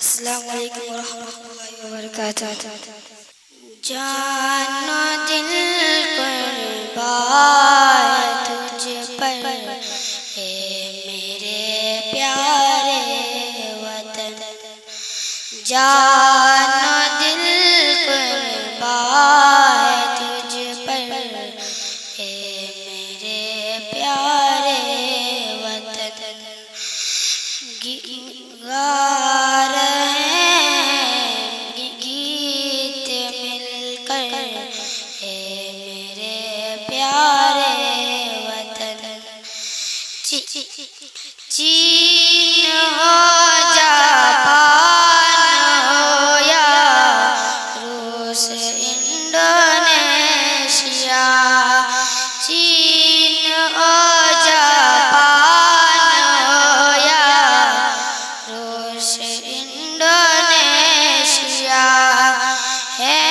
अस्सलामुअलैकुम वरहमतुल्लाहि वबरकातुहू। जान दिल कुर्बान तुझ पर ए मेरे प्यारे वतन। जान दिल कुर्बान तुझ पर ए मेरे प्यारे वतन। गा रहे गीत मिलकर ए मेरे प्यारे वतन। चीन हो जापान हो या रूस इंडोनेशिया। चीन हो जापान हो या रूस इंडोनेशिया। है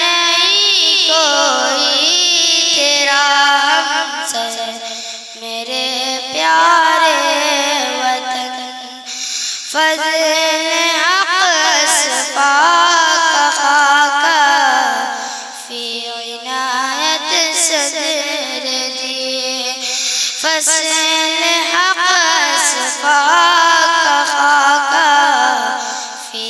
नहीं कोई तेरा हमसे मेरे प्यारे वतन। फज़ल हक़ सफ़ाक़ खाका फ़ी इनायत सदर दिए। फज़ल हक़ सफ़ाक़ खाका फ़ी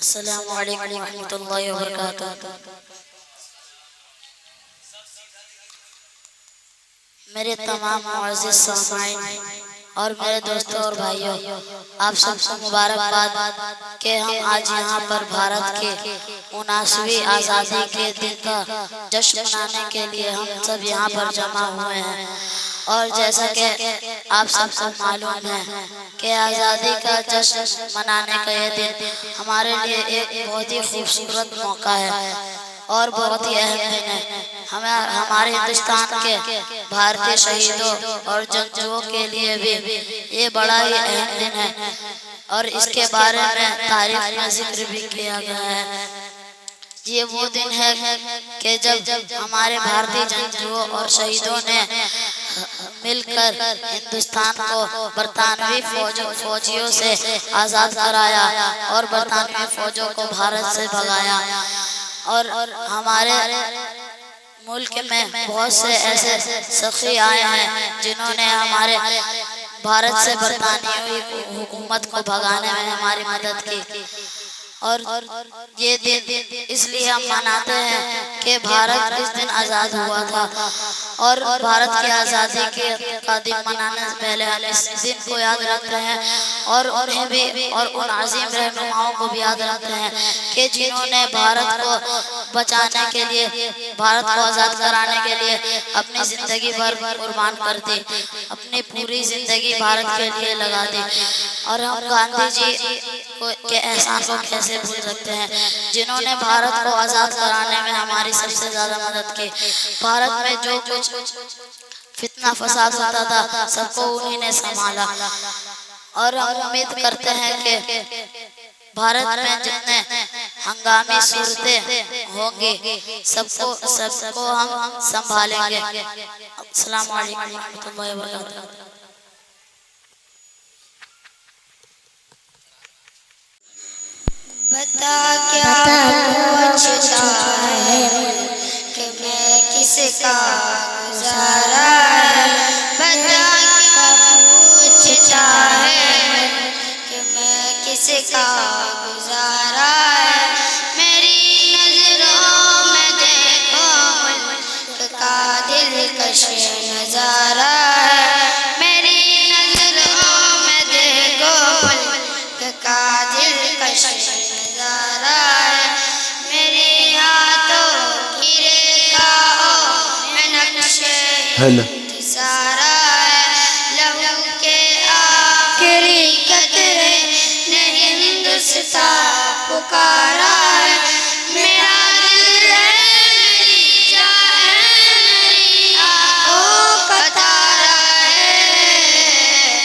अस्सलामु अलैकुम रहमतुल्लाहि व बरकातहू। मेरे तमाम मुअज़्ज़िज़ सामाईन और मेरे दोस्तों और भाइयों, आप सबको मुबारकबाद कि हम आज यहाँ पर भारत के 79वीं आज़ादी के दिन का जश्न मनाने के लिए हम सब यहाँ पर जमा हुए हैं। और जैसा कि आप सबको मालूम है कि आज़ादी का जश्न मनाने का ये दिन हमारे लिए एक बहुत ही खूबसूरत मौका है और बहुत ही अहम दिन है। हमारे हिंदुस्तान के भारतीय शहीदों और जंगजुओं के लिए भी ये बड़ा ही अहम दिन है और इसके बारे में तारीख में जिक्र भी किया गया है। ये वो दिन है कि जब हमारे भारतीय जंगजुओं और शहीदों ने मिलकर हिंदुस्तान को बरतानवी फौजियों से आज़ाद कराया और बरतानवी फौजों को भारत से भगाया। और हमारे मुल्क में बहुत से ऐसे सखी आए हैं जिन्होंने हमारे भारत से बरतानवी हुकूमत को भगाने में हमारी मदद की। और ये दिन इसलिए हम मनाते हैं कि भारत इस दिन आज़ाद हुआ था और भारत की आज़ादी का दिन मनाने से पहले हम इस दिन को याद रखते हैं और उन्हें भी और उन अजीम रहनुमाओं को भी याद रखते हैं कि जिन्होंने भारत को बचाने के लिए, भारत को आज़ाद कराने के लिए अपनी ज़िंदगी भर कुर्बान कर दी, अपनी पूरी ज़िंदगी भारत के लिए लगा दी। और हम गांधी जी के एहसान को कैसे भूल सकते हैं, जिन्होंने भारत को आज़ाद कराने में हमारी सबसे ज़्यादा मदद की। भारत में जो कुछ फितना फसाद होता था सबको उन्हीं ने संभाला। और हम उम्मीद करते हैं कि भारत में जितने हंगामी सूरतें होंगी सबको हम संभालेंगे। अस्सलामु अलैकुम रहमतुल्लाहि व बरकातहू। बता क्या पूछता है कि मैं किसका गुजारा है, बता क्या पूछता है कि मैं किसका गुजारा है। मेरी नजरों में देखो मुल्क का दिलकश नजारा है, मेरी नजरों में देखो मुल्क का दिलकश नजारा है। मेरे हाथों की रेखाओं में नक्शे सारा है, लहू के आखिरी कतरे ने हिंदुस्तान पुकारा है। मेरा दिल है, मेरी जान है, मेरी आँखों का तारा है।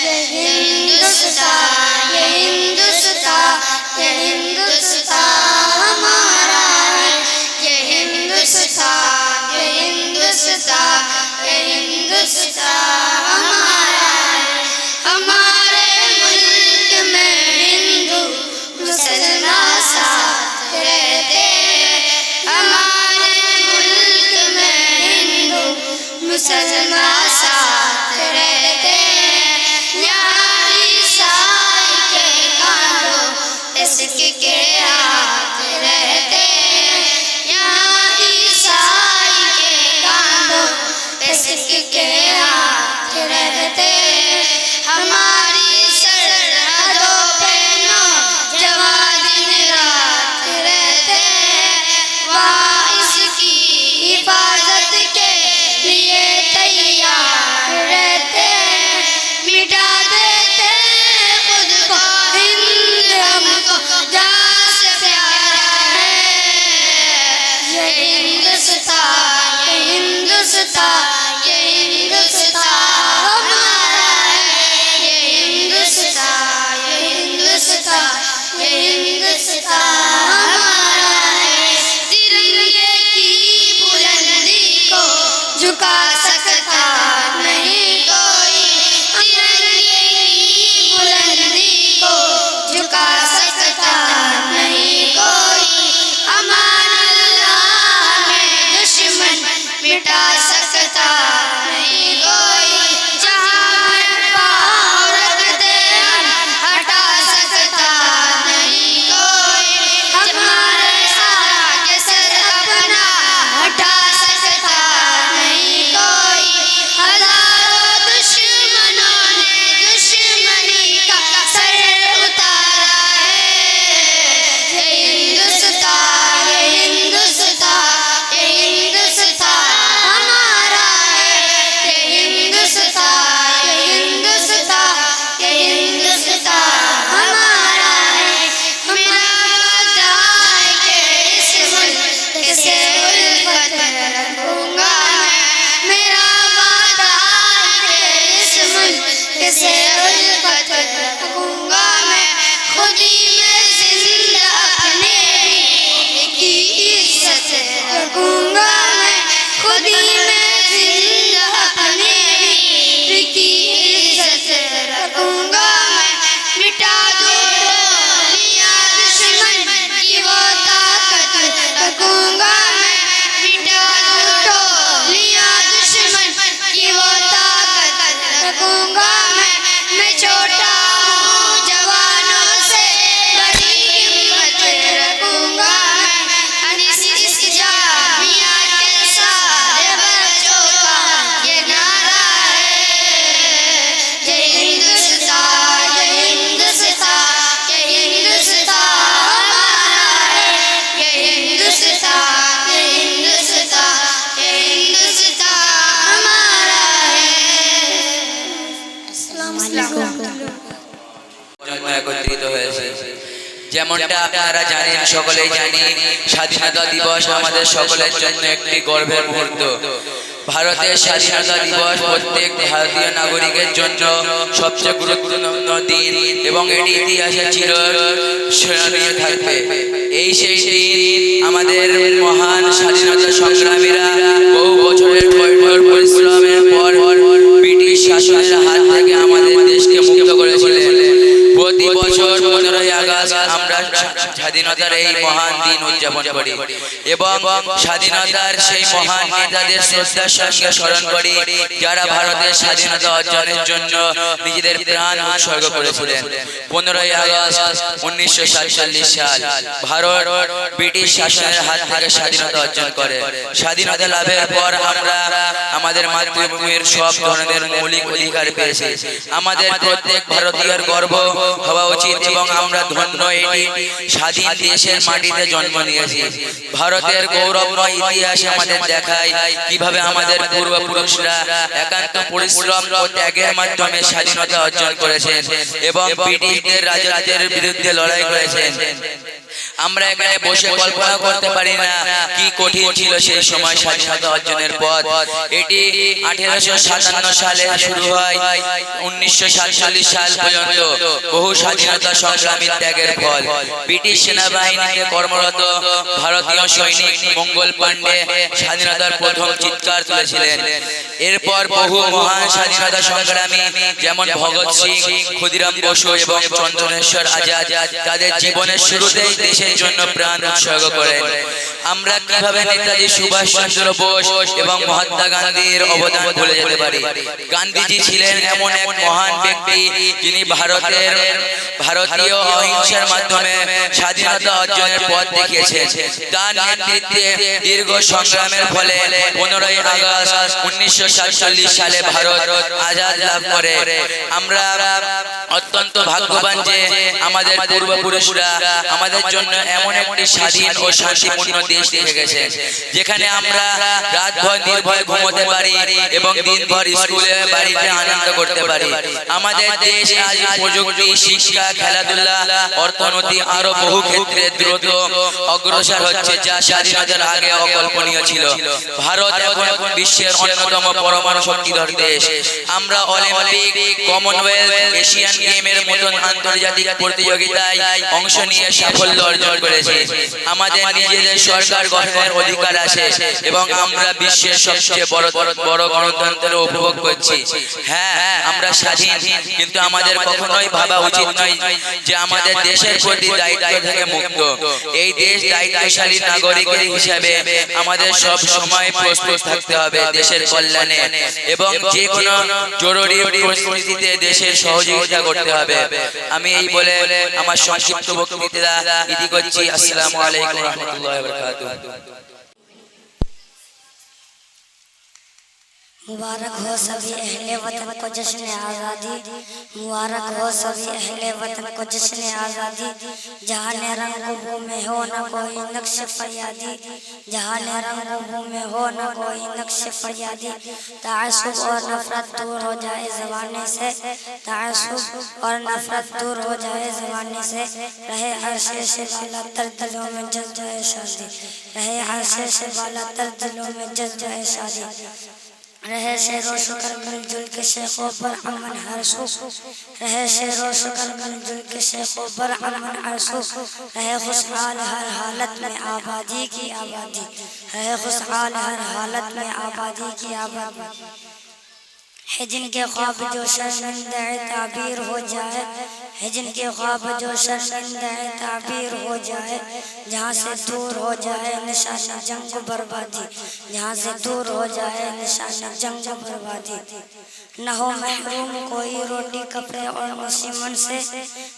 ये हिंदुस्तान, ये हिंदुस्तान, ये हिंदुस्तान हमारा है। ये हिंदुस्तान, ये हिंदुस्तान, ये हिंदुस्तान हमारा है। हमारे मुल्क में हिंदू मुसलमान साथ रहते हैं, हमारे मुल्क में हिंदू मुसलमान साथ रहते हैं। यहाँ ईसाई के कांधों इसके हाथ रहते हैं, यहाँ ईसाई के कांधों इसके हाथ रहते हैं। हमारी सरहदों पे नौजवान दिन रात रहते हैं, वहाँ इसकी हिफाजत के लिए तैयार रहते हैं। मिटा देते हैं खुद को, हिंद हमको जान से प्यारा है। ये हिंदुस्तान, ये हिंदुस्तान, ये हिंदुस्तान हमारा है। ये हिंदुस्तान, ये हिंदुस्तान, ये हिंदुस्तान हमारा है। तिरंगे की बुलंदी को झुका सकता नहीं कोई, तिरंगे की बुलंदी को झुका सकता नहीं कोई। अमान अल्लाह में दुश्मन मिटा सकता से उल्फत रखूंगा मैं खुदी में जिंदा अपने वीर की इज्जत रखूंगा मैं खुदी में जिंदा अपने वीर की इज्जत रखूंगा मैं मिटा दो टोलियां दुश्मन की वो ताकत रखूंगा मैं मिटा दो टोलियां दुश्मन की वो ताकत रखूंगा मैं छोटा हूँ जवानों से बड़ी हिम्मत रखूंगा मैं अनिस इस जामिया के सारे बच्चों का ये नारा है जय हिंदुस्तान जय हिंदुस्तान जय हिंदुस्तान हमारा है जय हिंदुस्तान जय हिंदुस्तान जय हिंदुस्तान हमारा है। अस्सलाम वालेकुम। জন্য একত্রিত হয়েছে। যেমনটা আপনারা জানেন, সকলেই জানি, স্বাধীনতা দিবস আমাদের সকলের জন্য একটি গর্বের মুহূর্ত। ভারতের স্বাধীনতা দিবস প্রত্যেক ভারতীয় নাগরিকের জন্য সবচেয়ে গুরুত্বপূর্ণ দিন এবং এটি ইতিহাসে চিরস্মরণীয় থাকবে। এই সেই দিন আমাদের মহান স্বাধীনতা সংগ্রামীরা বহু বছরের কঠোর পরিশ্রমের পর ব্রিটিশ শাসনের হাত থেকে আমাদের দেশকে মুক্ত করেছিলেন। প্রতি বছর 15ই আগস্ট আমরা স্বাধীনতার এই মহান দিন উদযাপন করি এবং স্বাধীনতার সেই মহান নেতাদের শ্রদ্ধার সঙ্গে স্মরণ করি যারা ভারতের স্বাধীনতা অর্জনের জন্য নিজেদের প্রাণ উৎসর্গ করেছিলেন। 15ই আগস্ট 1947 সাল ভারত ব্রিটিশ শাসনের হাত থেকে স্বাধীনতা অর্জন করে। স্বাধীনতা লাভের পর আমরা আমাদের মাতৃভূমির সব ধরনের মৌলিক অধিকার পেয়েছি। আমাদের প্রত্যেক ভারতীয়র গর্ব হওয়া উচিত এবং আমরা ধন্য এটি স্বাধীন দেশের মাটিতে জন্ম নিয়েছি। ভারতের গৌরবময় ইতিহাস আমাদের দেখায় কিভাবে আমাদের পূর্বপুরুষরা একান্ত পরিশ্রম ও ত্যাগের মাধ্যমে স্বাধীনতা অর্জন করেছেন এবং ব্রিটিশদের রাজত্বের বিরুদ্ধে লড়াই করেছেন। আমরা এখানে বসে কল্পনা করতে পারি না কি কঠিন ছিল সেই সময় স্বাধীনতা অর্জনের পথ। এটি 1857 সালে শুরু হয়, 1947 সাল পর্যন্ত বহু স্বাধীনতা সংগ্রামীর ত্যাগের ফল। ব্রিটিশ সেনাবাহিনীতে কর্মরত ভারতীয় সৈনিক মঙ্গল পাণ্ডে স্বাধীনতার প্রথম চিৎকার তুলেছিলেন। এরপর বহু মহান স্বাধীনতা সংগ্রামী যেমন ভগৎ সিং, ক্ষুদিরাম বসু এবং চন্দ্রশেখর আজাদ তাদের জীবনের শুরুতেই দেশের জন্য প্রাণ উৎসর্গ করেন। আমরা কিভাবে নেতাজি সুভাষ চন্দ্র বোস এবং মহাত্মা গান্ধীর অবদান ভুলে যেতে পারি? গান্ধীজি ছিলেন এমন এক মহান ব্যক্তি যিনি ভারতীয় অহিংসার মাধ্যমে স্বাধীনতা অর্জনের পথ দেখিয়েছেন। তার নেতৃত্বে দীর্ঘ সংগ্রামের ফলে 15ই আগস্ট 1947 সালে ভারত আজাদ লাভ করে। আমরা অত্যন্ত ভাগ্যবান যে আমাদের পূর্বপুরুষরা আমাদের জন্য এমন একটি স্বাধীন ও শান্তিপূর্ণ দেশ রেখে গেছেন যেখানে আমরা রাতভর নির্ভয়ে ঘুমোতে পারি এবং দিনভর স্কুলে বাড়িতে আনন্দ করতে পারি। আমাদের দেশ আজ প্রযুক্তি, শিক্ষা, খেলাধুলা, অর্থনীতি আরো বহু ক্ষেত্রে দ্রুত অগ্রসর হচ্ছে, যা স্বাধীনতার আগে অকল্পনীয় ছিল। ভারত এখন বিশ্বের অন্যতম পরমাণু শক্তিধর দেশ। আমরা অলিম্পিক, কমনওয়েলথ, এশিয়ান গেমের মতন আন্তর্জাতিক প্রতিযোগিতায় অংশ নিয়ে সাফল্য অর্জন করেছি। আমাদের নিজেদের সরকার গঠনের অধিকার আছে এবং আমরা বিশ্বের সবচেয়ে বড় গণতন্ত্র উপভোগ করছি। হ্যাঁ, আমরা স্বাধীন, কিন্তু আমাদের কখনোই ভাবা উচিত নয় যে আমাদের দেশের প্রতি দায়িত্ব থেকে মুক্ত। এই দেশ দায়িত্বশালী নাগরিকের হিসাবে আমাদের সব সময় প্রস্তুত থাকতে হবে দেশের কল্যাণে এবং যে কোনো জরুরি পরিস্থিতিতে দেশের সহযোগিতা করতে হবে। আমি এই বলে আমার সংক্ষিপ্ত বক্তৃতা ইতি করছি। আসসালামু আলাইকুম ওয়া রাহমাতুল্লাহি ওয়া বারাকাতুহু। मुबारक हो सभी अहले वतन को जश्न आज़ादी, मुबारक हो सभी अहले वतन को जश्न आज़ादी। जहाँ रंगों में हो न कोई नक्श फरियादी, जहाँ रंगों में हो न कोई नक्श फरियादी। तासुब और नफरत दूर हो जाए ज़माने से, तासुब और नफरत दूर हो जाए ज़माने से। रहे अरशे से बाला तर दिलों में जज्बे शादी, रहे अरशे से बाला तर दिलों में जज्बे शादी। रहे शेरो शुक्र मिलजुल के शेखों पर अमन हर सुख, रहे शेरो शुक्र मिलजुल के शेखों पर अमन हर सुख, रहे खुशहाल हर हालत में आबादी की आबादी, रहे खुशहाल हर हालत में आबादी की आबादी। है जिनके ख्वाब जो शर्मिंदा ताबीर हो जाए, है जिनके ख्वाब जो शर्मिंदा ताबीर हो जाए, जहाँ से दूर हो जाए निशान जंग बर्बादी, जहाँ से दूर हो जाए निशान जंग बर्बादी। न हो महरूम कोई रोटी कपड़े और नसीमन से,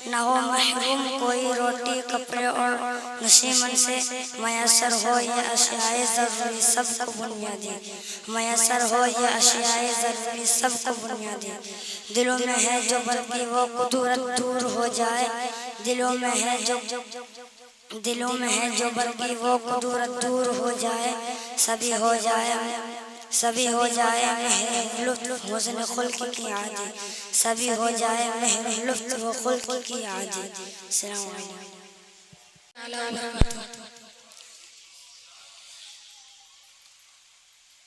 न हो महरूम कोई रोटी कपड़े और नसीमन से, मयसर हो ये अशियाए ज़रूरी सबको बुनियादी, मयसर हो ये अशियाए ज़रूरी सबको बुनियादी। दिलों में है जो बल्कि वो कुदरत दूर हो जाए, दिलों में है जो दिलों में है जो बल्कि वो कुदरत दूर हो जाए, सभी हो जाए महर लुत्फ हुस्न खुल्क की आदी, सभी हो जाए महर लुत्फ व खुल्क की आदी। अस्सलाम वालेकुम।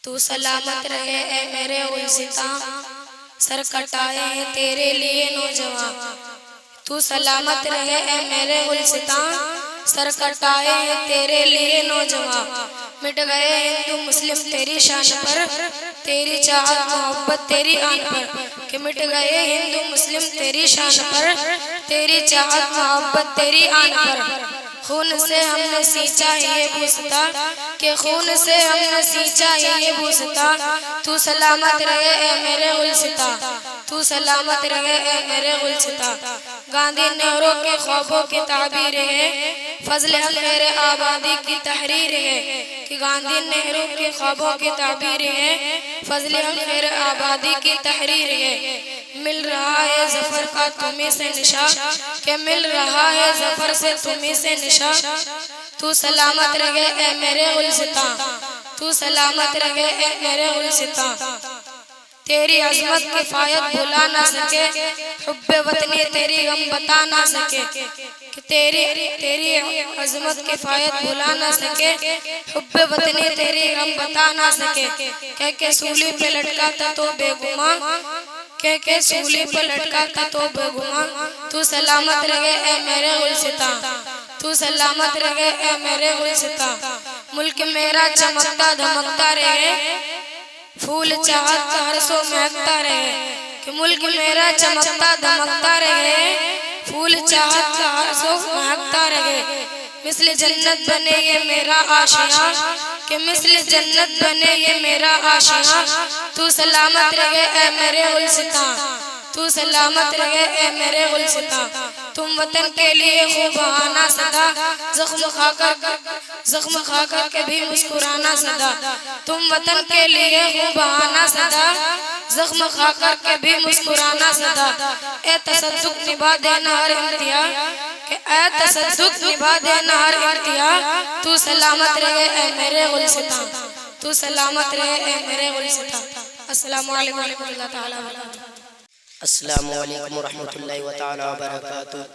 तू सलामत रहे ए मेरे उलसिता, सर कटाए हैं तेरे लिए नौजवान। तू सलामत रहे ए मेरे उलसिता, सर कटाए हैं तेरे लिए नौजवान। मिट गए हिंदू मुस्लिम तेरी शान पर, तेरी चाहत मोहब्बत तेरी आन पर, कि मिट गए हिंदू मुस्लिम तेरी शान पर, तेरी चाहत मोहब्बत तेरी आन पर। खून से हमने सींचा ये बूसता, के खून से हमने सींचा ये बूसता। तू सलामत रहे ए मेरे उलसिता, तू सलामत रहे ए मेरे उलसिता। गांधी नेहरू के ख्वाबों की ताबीर है, फजल खैर आबादी की तहरीर है, कि गांधी नेहरू के ख्वाबों की ताबीर है, फजल खैर आबादी की तहरीर है। मिल रहा है जफर का तुम्हीं से निशा, के मिल रहा है जफर से तुम्हीं से निशा। तू सलामत रहे ए मेरे उलसिता, तू सलामत रहे ए मेरे उलसिता। तेरी अजमत किफायत भुला ना सके, हुब्बे वतनी तेरी गम बता ना सके, कि तेरी अजमत किफायत भुला ना सके, हुब्बे वतनी तेरी गम बता ना सके। कह के सूली पे लटका था तो बेगुमा, कह के सूली पे लटका था तो बेगुमा। तू सलामत रहे ए मेरे उलसिता, तू सलामत रहे ए मेरे उलसिता। मुल्क मेरा चमकता धमकता रहे, फूल चाहत का हर सो महकता रहे, कि मुल्क मेरा चमकता धमकता रहे, फूल चाहत का हर सो महकता रहे। मिस्ल जन्नत बने ये मेरा आशिया, कि मिस्ल जन्नत बने ये मेरा आशिया। तू सलामत रहे ए मेरे उलसिता, तू सलामत रहे ए मेरे उलसिता। तुम वतन के लिए खूब बहाना सदा, जख्म खाकर के भी मुस्कुराना सदा। तुम वतन के लिए खूब बहाना सदा, जख्म खाकर के भी मुस्कुराना सदा। ए तसद्दुक निभा देना हर इम्तिया, कि ए तसद्दुक निभा देना हर इम्तिया। तू सलामत रहे ए मेरे उलसिता, तू सलामत रहे ए मेरे उलसिता। अस्सलामु अलैकुम वरहमतुल्लाहि तआला वबरकातुहू। अस्सलामु अलैकुम रहमतुल्लाहि व तआला बरकातुहू।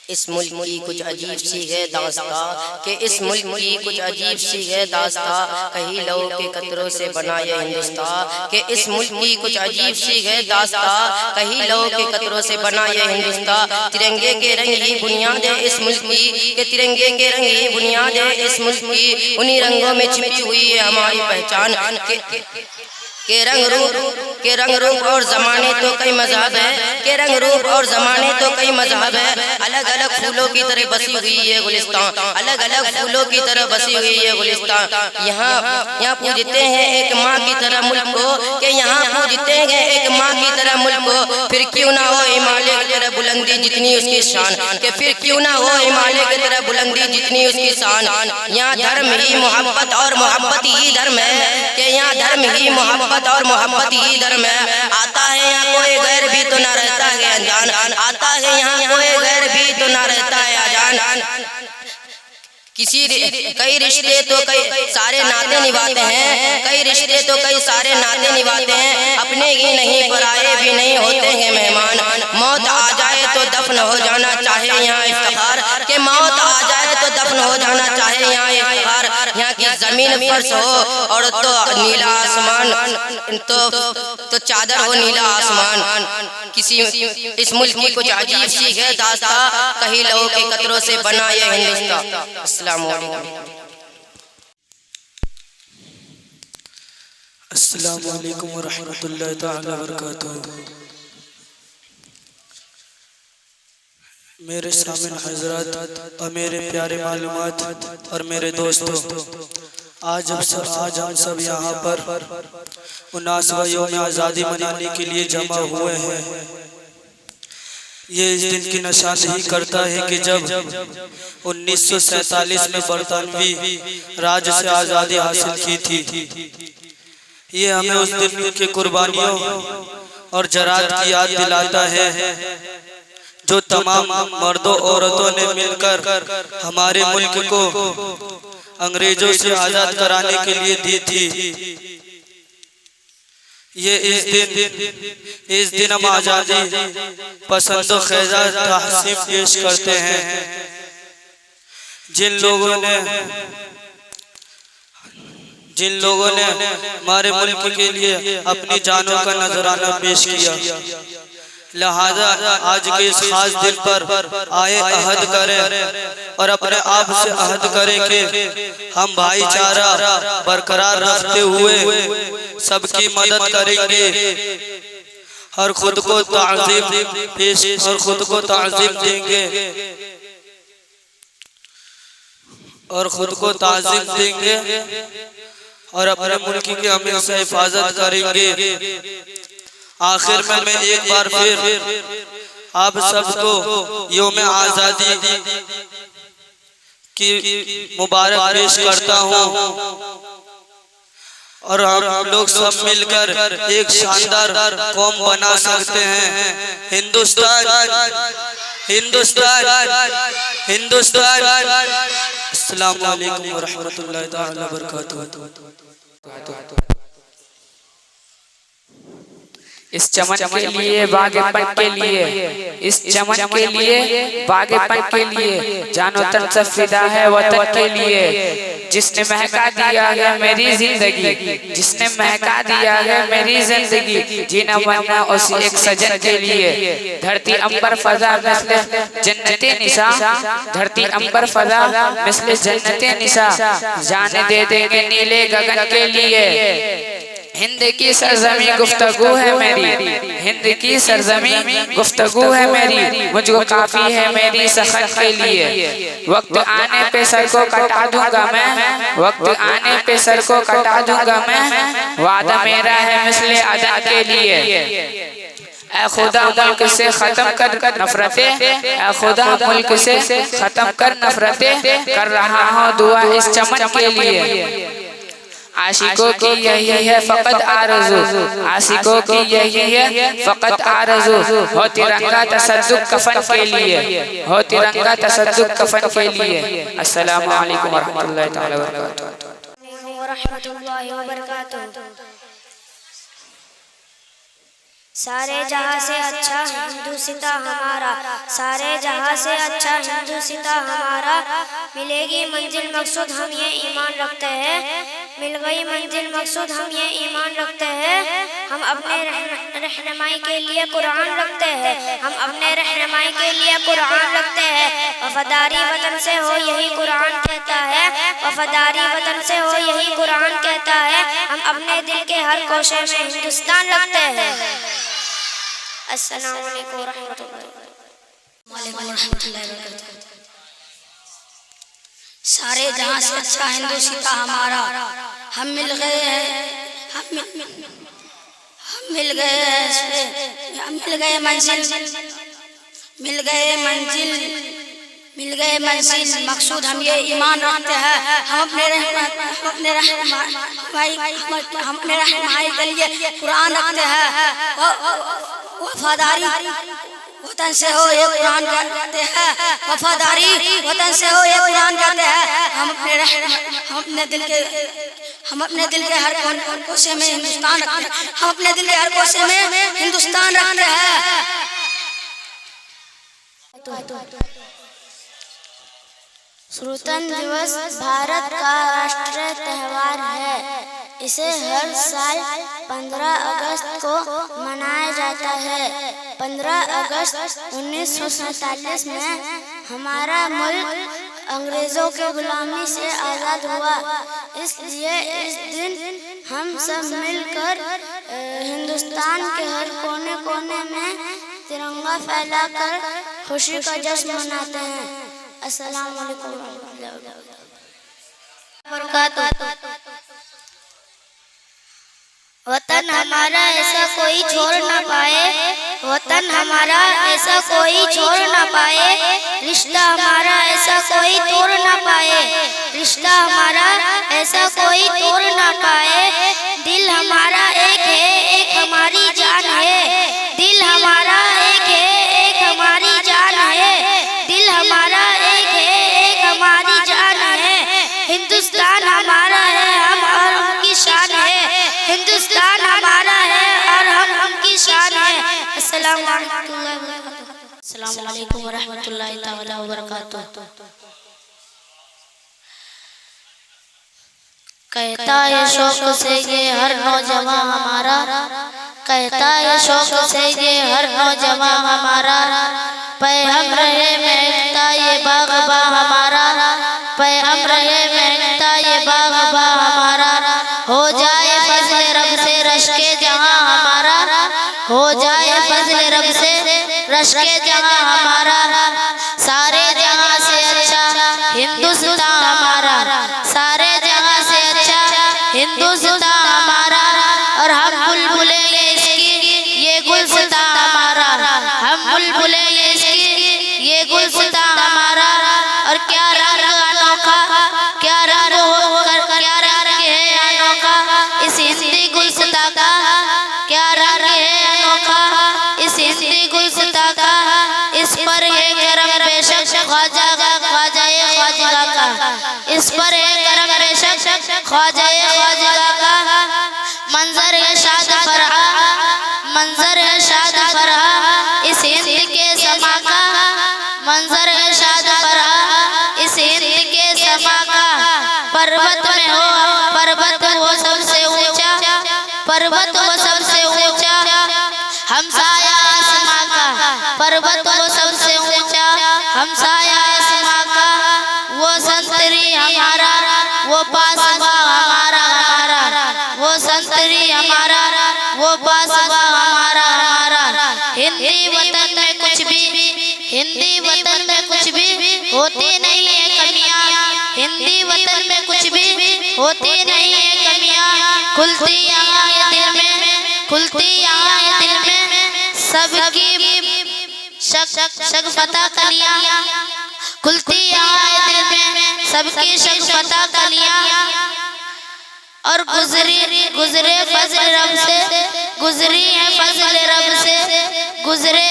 इस मुल्क की कुछ अजीब सी है दास्तां, कि इस मुल्क की कुछ अजीब सी है दास्तां, कहीं लहू के कतरों से बना ये हिंदुस्तान। कि इस मुल्क की कुछ अजीब सी है दास्तां, कहीं लहू के कतरों से बना ये हिंदुस्तान। तिरंगे के रंग ही बुनियाद है इस मुल्क की, कि तिरंगे के रंग ही बुनियाद है इस मुल्क की। उन्हीं रंगों में छिपी हुई है हमारी पहचान, के रंग रूप और जमाने तो कई मजहब है, के रंग रूप और जमाने तो कई मजहब है। अलग अलग फूलों की तरह बसी हुई है गुलिस्तान, अलग अलग फूलों की तरह बसी हुई है गुलिस्तान। यहाँ पूजते हैं एक माँ की तरह मुल्क को, कि यहाँ पूजते हैं एक माँ की तरह मुल्क को। फिर क्यों ना हो हिमालय की तरह बुलंदी जितनी उसकी शान, कि फिर क्यों ना हो हिमालय की तरह बुलंदी जितनी उसकी शान। यहाँ धर्म ही मोहब्बत और मोहब्बत ही धर्म है, कि यहाँ धर्म ही मोहब्बत और मोहब्बत ही धर्म है। आता है यहाँ कोई गैर भी तो ना रहता है अनजान, आता है यहाँ कोई गैर भी तो ना रहता है अजान। कई रिश्ते तो कई सारे नाते निभाते हैं, कई रिश्ते तो कई सारे नाते निभाते हैं। अपने ही नहीं पराए भी नहीं होते हैं मेहमान। मौत आ जाए तो दफन हो जाना चाहे यहाँ इफ्तिखार, कि मौत आ जाए तो दफन हो जाना चाहे यहाँ इफ्तिखार। यहाँ की जमीन फर्श हो और तो नीला आसमान, तो चादर हो नीला आसमान। किसी इस मुल्क की कुछ अजीब सी है दास्तां, कहीं लहू के कतरों से बना ये हिंदुस्तान। अस्सलाम वालेकुम। अस्सलाम वालेकुम व रहमतुल्लाहि तआला व बरकातुहू। मेरे सामिन हजरत और मेरे प्यारे मालूमात और मेरे दोस्तों, आज हम सब यहाँ पर 79वां यौम आज़ादी मनाने के लिए जमा हुए हैं। ये इस दिन की निशानी करता है कि जब 1947 में बरतानवी राज से आज़ादी हासिल की थी। ये हमें उस दिन की कुर्बानियों और जरात की याद दिलाता है जो तमाम मर्दों औरतों ने मिलकर हमारे मुल्क को अंग्रेजों से आज़ाद कराने के लिए दी थी। ये इस दिन हम आज़ादी पसंद व ख़ेज़ा तहसीब पेश करते हैं। जिन लोगों ने हमारे मुल्क के लिए अपनी जानों का नजराना पेश किया, लिहाजा आज के इस खास दिन पर आए अहद करें और अपने आप से अहद करें कि हम भाईचारा बरकरार रखते हुए सबकी मदद करेंगे और खुद को ताज़ीम देंगे और अपने मुल्क की हमेशा हिफाजत करेंगे। आखिर में मैं एक बार फिर आप सबको यौम आज़ादी की मुबारक पेश करता हूँ और हम लोग सब मिलकर एक शानदार कौम बना सकते हैं। हिंदुस्तान हिंदुस्तान हिंदुस्तान। अस्सलाम वालेकुम व रहमतुल्लाहि तआला व बरकातुहू। इस चमन के लिए बागेपन के लिए, इस चमन के लिए बागेपन के लिए, जानो तन सब फिदा है वतन के लिए। जिसने महका दिया है मेरी जिंदगी, जिसने महका दिया है मेरी जिंदगी, जीना मरना उसी एक सजन के लिए। धरती अंबर फजा मिस्ले जन्नते निसा, धरती अंबर फजा मिस्ले जन्नते निसा, जाने दे देंगे नीले गगन के लिए। हिंद की सरजमी गुफ्तगू है मेरी, हिंद की सरजमी गुफ्तगू है मेरी, मुझको काफी है मेरी सखन के लिए। वक्त आने पे सर को कटा दूंगा मैं, वक्त आने पे सर को कटा दूंगा मैं, वादा मेरा है मिसले अदा के लिए। ऐ खुदा मुल्क से खत्म कर नफरतें, ऐ खुदा मुल्क से खत्म कर नफरतें, कर रहा हूँ दुआ इस चमन के लिए। आशिकों की यही है फकत आरज़ू, आशिकों की यही है फकत आरज़ू, हो तिरंगा तसद्दुक कफन के लिए, हो तिरंगा तसद्दुक कफन के लिए। अस्सलामु अलैकुम व रहमतुल्लाहि तआला व बरकातुहू। सारे जहां से अच्छा हिंदुस्तां हमारा, सारे जहां से अच्छा हिंदुस्तां हमारा, मिलेगी मंजिल मकसूद हम ये ईमान रखते हैं, मिल गई मंजिल मकसूद हम ये ईमान रखते हैं। हम अपने रहनुमाई के लिए कुरान रखते हैं, हम अपने रहनुमाई के लिए कुरान रखते हैं। वफादारी वतन से हो यही कुरान कहता है, वफादारी वतन से हो यही कुरान कहता है। हम अपने दिल के हर कोशे में हिंदुस्तान रखते हैं। अस्सलाम वालेकुम रहमतुल्लाहि व बरकातुहू। सारे जहां से अच्छा हिंदुस्तां हमारा, हम मिल गए हैं, हम मिल गए हैं, हम मिल गए मंजिल, मिल गए मंजिल, मिल गए मंजिल मकसूद हम ये ईमान रखते हैं। हम अपने रहनुमाई के लिए कुरान रखते हैं। वफादारी वतन से हो ये कुरान कहते हैं, वफादारी वतन से हो ये कुरान कहते हैं। हम अपने दिल के हर कोशे में हिंदुस्तान रखते हैं, हम अपने दिल के हर कोशे में हिंदुस्तान रखते हैं। स्वतंत्र दिवस भारत का राष्ट्रीय त्योहार है। इसे हर साल 15 अगस्त को मनाया जाता है। 15 अगस्त 1947 में हमारा मुल्क अंग्रेजों की गुलामी से आज़ाद हुआ। इसलिए इस दिन हम सब मिलकर हिंदुस्तान के हर कोने कोने में तिरंगा फैलाकर खुशी का जश्न मनाते हैं। अस्सलाम वालेकुम वबरकातुहू। वतन हमारा ऐसा कोई छोड़ ना पाए, वतन हमारा ऐसा कोई छोड़ ना पाए, रिश्ता हमारा ऐसा कोई तोड़ ना पाए, रिश्ता हमारा ऐसा कोई तोड़ ना पाए। दिल हमारा एक है, एक हमारी जान है, दिल हमारा एक है, एक हमारी जान है, दिल हमारा एक है, एक हमारी जान है। हिंदुस्तान हमारा है, हम और उनकी शान है, हिंदुस्तान हमारा है और हम उनकी शान है। अस्सलाम वालेकुम वरहमतुल्लाहि तआला वबरकातुहू। कहता है शौक से ये हर नौजवान हमारा, कहता है शौक से ये हर नौजवान हमारा, पैगम रहे महकता ये बाग़बां हमारा, पैगम रहे महकता ये बाग़बां हमारा। हो जाए फज़्ल रब से रश के जहां हमारा, हो जाए फज़्ल रब से रश के जहां हमारा। सारे जहां से अच्छा हिंदुस्तान हमारा, सारे जहां से अच्छा हिंदुस्तान हमारा। और हम बुलबुले इसकी ये गुलस्तान हमारा, हम बुलबुले इसकी ये गुलस्तान हमारा। और क्या रंग अनोखा, क्या रंग होकर क्या रंग है अनोखा इस हिंदी गुलस्तान का, क्या रंग है अनोखा इस हिंदी गुलस्तान का। इस पर है करम बेशक ख्वाजा ख्वाजा का, इस पर है करम बेशक ख्वाजा का। मंजर है शाद फरहा, मंजर है शाद फरहा इस हिंद के समा का, मंजर है शाद फरहा इस हिंद के समा का। पर्वत में हो पर्वत वो सबसे ऊंचा, पर्वत वो सबसे ऊंचा, हमसाया आसमां का, पर्वत वो सबसे ऊंचा, हमसाया आसमां का। वो संतरी हमारा, वो पासबा हमारा, वो संतरी हमारा, वो पासबा हमारा। हिंदी वतन में कुछ भी, हिंदी वतन में कुछ भी होती नहीं है कमियां, हिंदी वतन में कुछ भी होती नहीं है कमियां। खुलती यहाँ ये दिल में, खुलती यहाँ ये दिल में सबकी शगफता कलियां, खुलती यहाँ ये दिल में सबकी शगफता कलियां। और गुजरे फजल रब से, गुजरी है फजल रब से, गुजरे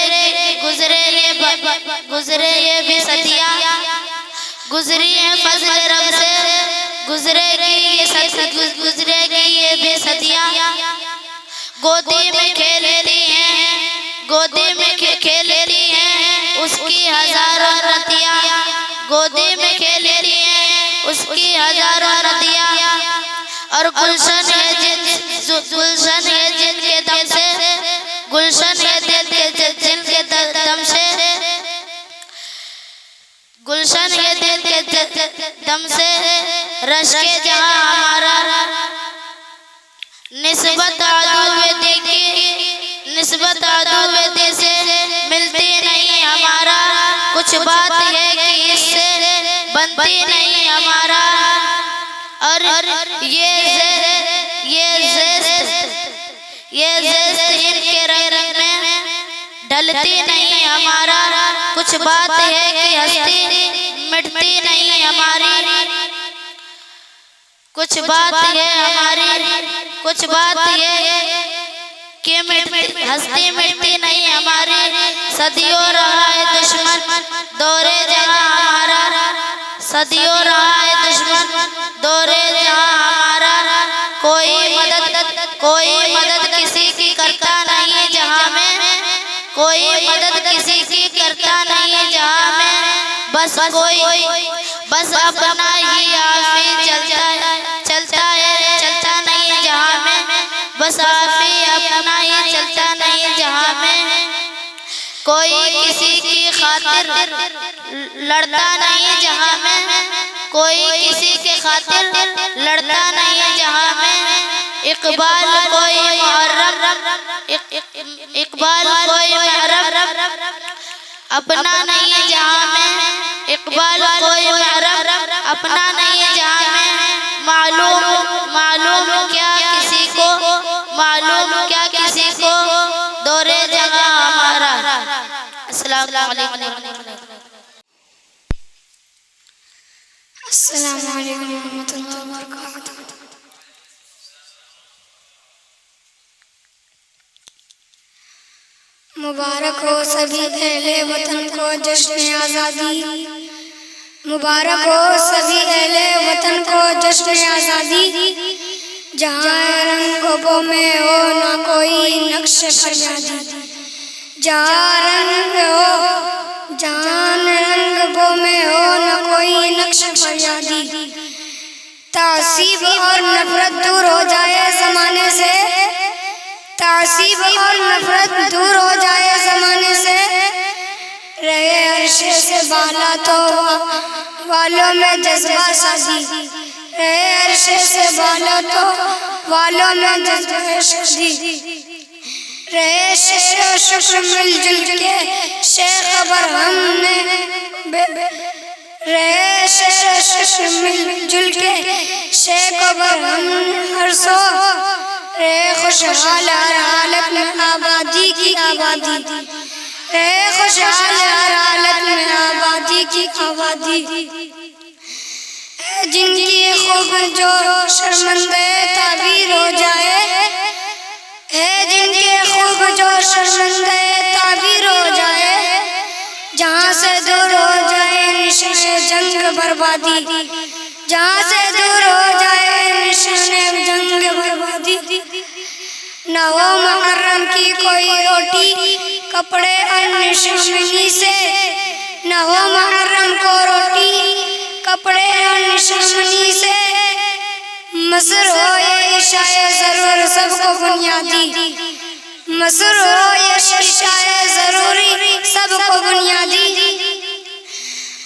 ये भी सदियां, गुजरी है फजल रब से, गुजरेगी ये भी सदियां। गोदी में खेलती हैं, गोदी में खेलती हैं उसकी हजारों नदियां, गोदी में खेलती हैं उसकी हजारों नदियां। और गुलशन है जिनके दम से, गुलशन है जिनके दम से, गुलशन है जिनके दम से रश के जहां हमारा। निस्बत आदुवेदी की, निस्बत आदुवेदी से मिलती नहीं हमारा, कुछ बात है कि इससे बनती नहीं हमारा। और ये ज़ेस्त इनके रंग में ढलती नहीं हमारा, कुछ बात है कि हस्ती मिटती नहीं हमारी, कुछ बात है हमारी, कुछ बात है कि हस्ती मिटती नहीं हमारी। सदियों रहा है दुश्मन दौरे जहां हमारा, सदियों रहा है दुश्मन दौरे जहां हमारा। कोई मदद किसी की करता नहीं जहां में, कोई मदद किसी की करता नहीं जहां में। बस अपना ही आप ही चलता नहीं जहाँ में, बस आप ही अपना ही चलता नहीं जहाँ में। कोई किसी की खातिर लड़ता नहीं जहाँ में, कोई किसी के खातिर लड़ता नहीं जहाँ में। इकबाल कोई मुहर्रम अपना नहीं जहाँ में, इकबाल कोई मुहर्रम अपना नहीं जहाँ में। मालूम क्या किसी को दौरे जगह हमारा। अस्सलाम वालेकुम। अस्सलाम वालेकुम रहमतुल्लाहि व बरकातहू। मुबारक हो सभी अहले वतन को जश्न आज़ादी, मुबारक हो सभी अहले वतन को जश्न आज़ादी। जहाँ रंगों में हो ना कोई नक्श फरियादी, जहाँ रंगों में हो ना कोई नक्श फरियादी। तासीब और नफरत दूर हो जाए ज़माने से, तासीब और नफरत दूर हो जाए ज़माने से। रहे अर्शे से बाला तो वालों में जज्बा शादी, रहे अर्शे से बाला तो वालों में जज्बा शादी। रहे शेर और शुक्र मिलजुल के शेख खबर हमने, रहे शेर और शुक्र मिलजुल के शेख खबर हमने हर सो। रहे खुशहाल हर हालत में आबादी की आबादी, रहे खुशहाल हर हालत में आबादी की आबादी। जिनकी खूब जो शर्मंदे ताबीर हो जाए, है जिनके खूब जो शर्मंदे ताबीर हो जाए। जहाँ से दूर हो जाए निशाने जंग बर्बादी, जहाँ से दूर हो जाए निशाने जंग बर्बादी। न हो मुहर्रम की कोई रोटी कपड़े और निशानी से, न हो मुहर्रम को रोटी कपड़े और निशानी से। मसर हो ये इशाए जरूर सबको बुनियादी, मसर हो ये इशाए जरूरी सबको बुनियादी।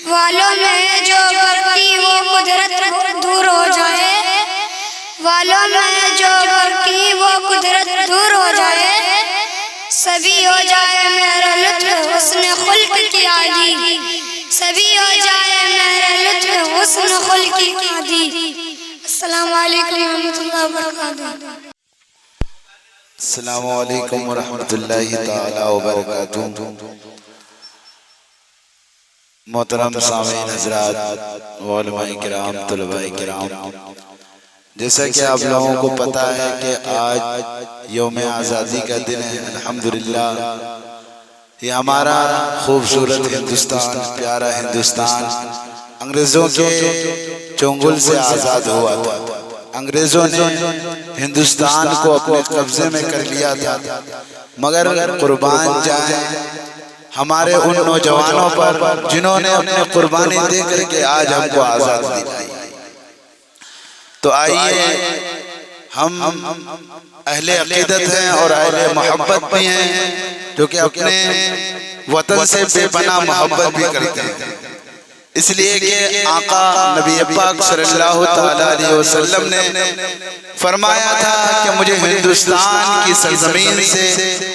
वालों में जो बरकी वो कुदरत दूर हो जाए, वालों में जो बरकी वो कुदरत दूर हो जाए। सभी हो जाए मेरा लुत्फ हुस्न खुल्क की आदी, सभी हो जाए मेरा लुत्फ हुस्न खुल्क की आदी। अस्सलाम वालेकुम रहमतुल्लाहि व बरकातहू। अस्सलाम वालेकुम व रहमतुल्लाहि ताला व बरकातहू। मोहतरम सामीन हज़रात, उलमाए किराम, तलबाए किराम, जैसा कि आप लोगों को पता है कि आज यौम आज़ादी का दिन है। अल्हम्दुलिल्लाह, ये हमारा खूबसूरत हिंदुस्तान, प्यारा हिंदुस्तान अंग्रेज़ों के चंगुल से आज़ाद हुआ था। अंग्रेज़ों ने हिंदुस्तान को अपने कब्जे में कर लिया था, मगर कुर्बान जाए हमारे उन नौजवानों पर जिन्होंने अपनी कुर्बानी दे करके आज हमको आज़ादी दिलाई। तो आइए, हम अहले अकीदत हैं और अहले मोहब्बत भी हैं, जो कि अपने वतन से बेपनाह मोहब्बत भी करते हैं। इसलिए कि आका नबी पाक सल्लल्लाहु तआला अलैहि वसल्लम ने फरमाया था कि मुझे हिंदुस्तान की सरजमीन से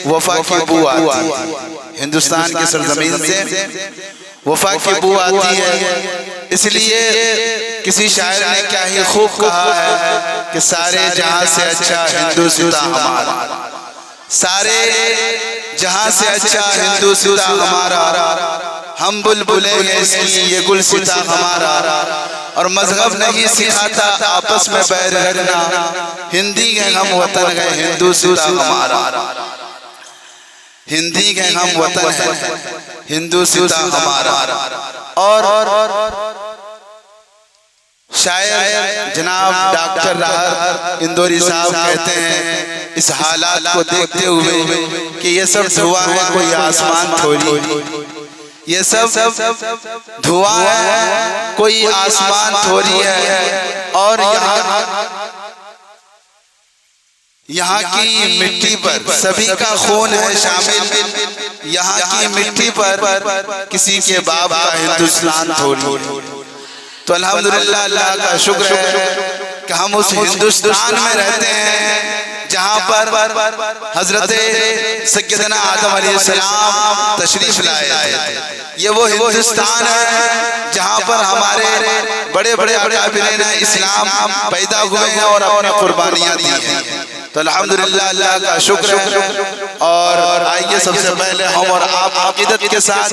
वफा की बू आती है, हिंदुस्तान की सरजमीन से वफा की बू आती है। इसलिए किसी शायर ने क्या ही खूब कहा है कि सारे जहां से अच्छा हिंदुस्तान हमारा, सारे जहां से अच्छा हिंदुस्तान हमारा। हम बुलबुले हैं इसकी ये गुलसिता हमारा, और मजहब नहीं सिखाता आपस में बैर रखना। हिंदी के हम वतन है हिंदुस्तान हमारा, हिंदी के हम वतन है हिंदुस्तान हमारा। और शायर जनाब डॉक्टर राहत इंदौरी साहब कहते हैं इस हालात को देखते हुए कि ये सब धुआं है, कोई आसमान थोड़ी, ये सब धुआं है, कोई आसमान थोड़ी है। और यहाँ की मिट्टी पर सभी का खून है शामिल। यहाँ की मिट्टी पर किसी के बाप का हिंदुस्तान थोड़ी। तो अल्हम्दुलिल्लाह अल्लाह का शुक्र है कि हम उस हिंदुस्तान में रहते हैं जहाँ पर हजरत सैयदना आदम अलैहिस्सलाम तशरीफ लाए। ये वो हिंदुस्तान है जहाँ पर हमारे बड़े बड़े अकाबिरीन इस्लाम पैदा हुए हैं और अपनी कुर्बानियाँ दी हैं। तो अल्हम्दुलिल्लाह अल्लाह का शुक्र है। और आइए सबसे पहले हम और आप अकीदत के साथ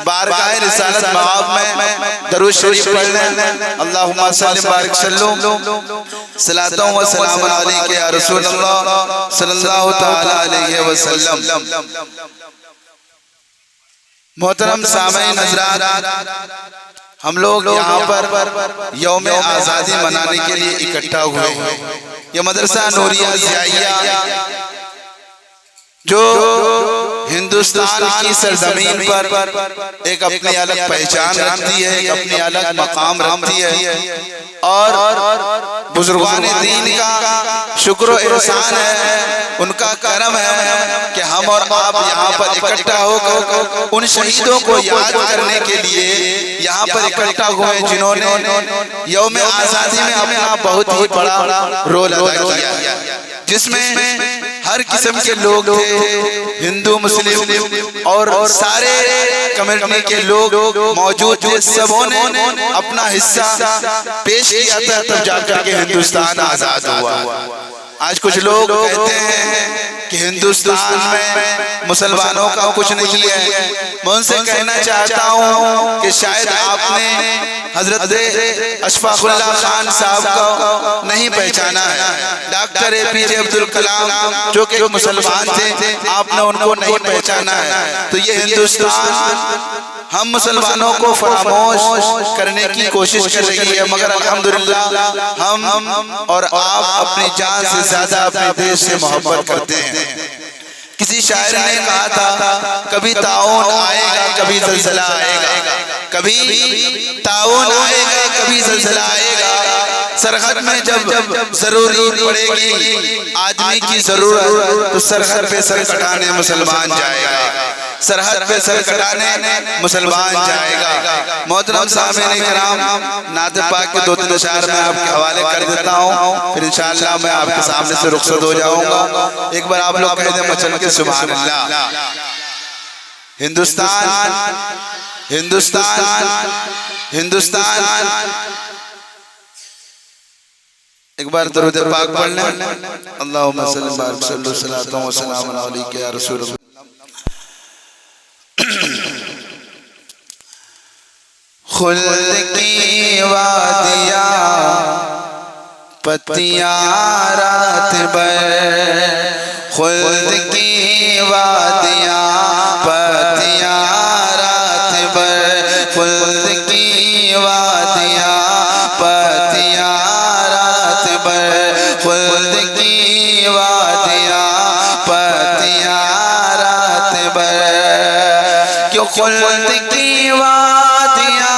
बारगाह रिसालत मआब में दरूद शरीफ पढ़ लें। अल्लाहुम्मा सल्लि बारिक सलातों व सलाम अलैका या रसूल अल्लाह सल्लल्लाहु तआला अलैहि वसल्लम। मोहतरम सामीन हज़रात, हम लोग यहाँ पर यौम आज़ादी मनाने के लिए इकट्ठा हुए हैं। ये मदरसा नूरिया ज़ियाइया जो हिंदुस्तान की सरजमीन पर एक अपनी अलग पहचान रखती है, एक अपनी अलग मकाम रखती है। और बुजुर्गान दीन का शुक्र व एहसान है, उनका करम है कि हम और आप यहाँ पर इकट्ठा होकर उन शहीदों को याद करने के लिए यहाँ पर इकट्ठा हुए जिन्होंने यौम आज़ादी में अपना बहुत ही बड़ा रोल अदा किया, जिसमें हर किस्म के लोग थे, हिंदू मुस्लिम और सारे कम्युनिटी के लोग मौजूद थे। सबों ने अपना हिस्सा पेश किया था, तब जाकर के हिंदुस्तान आजाद हुआ। आज कुछ लोग कहते हैं कि हिंदुस्तान में मुसलमानों का कुछ नहीं है। मैं उनसे कहना चाहता हूँ कि शायद आपने हजरत अशफाकुल्लाह खान साहब को नहीं पहचाना है। डॉक्टर APJ अब्दुल कलाम जो कि मुसलमान थे, आपने उनको नहीं पहचाना है। तो ये हिंदुस्तान हम मुसलमानों को फरामोश करने की कोशिश कर रही है, मगर अल्हम्दुलिल्लाह हम और आप अपनी जान से ज्यादा अपने देश से मोहब्बत करते हैं। किसी शायर ने कहा था, कभी ताउन आएगा कभी ज़लज़ला आएगा, कभी ताउन आएगा कभी ज़लज़ला आएगा। सरहद में जब जरूरत पड़ेगी आदमी की जरूरत, तो सरहद पे सर कटाने मुसलमान जाएगा, सरहद पे सर कटाने मुसलमान जाएगा। मोहतरम सामीन किराम, नात पाक के 2-3 अशार मैं आपके हवाले कर देता हूँ, फिर इंशाअल्लाह मैं आपके सामने से रुखसत हो जाऊंगा। एक बार आप लोग कह दें मचल के सुभान अल्लाह। हिंदुस्तान हिंदुस्तान हिंदुस्तान। एक बार दरूद पाक पढ़ लें। अल्लाहुम्मा सल्लि बारिक सलातों व सलाम अलैका या रसूल अल्लाह। खुल्द की वादिया पत्तियां रात भर, खुल्द की वादिया पत्तियां रात भर, खुल्द की वादिया पत्तियां रात भर, खुल्द की वादिया पत्तियां रात भर। क्यों खुल्द की वादिया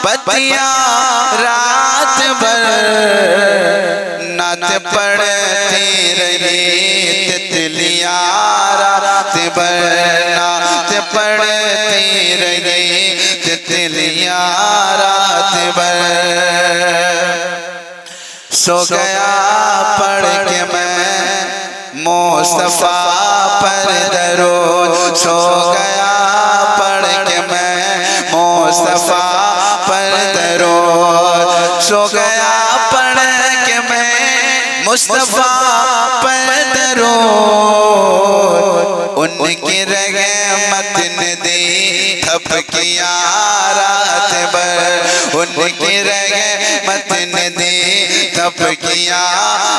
पत्तियां रात भर, नात पढ़ती रही तितलियां रात भर, नात पढ़ती रही तितलियां रात भर। सो गया पढ़ के मैं मुस्तफा पर दरूद, सो गया पढ़ के मैं मुस्तफा पर दरूद, सो गया पढ़ के मैं मुस्तफा पर दरूद। उनकी रहमत ने दी थपकियां रात भर, उनकी रहमत ने दी थपकियां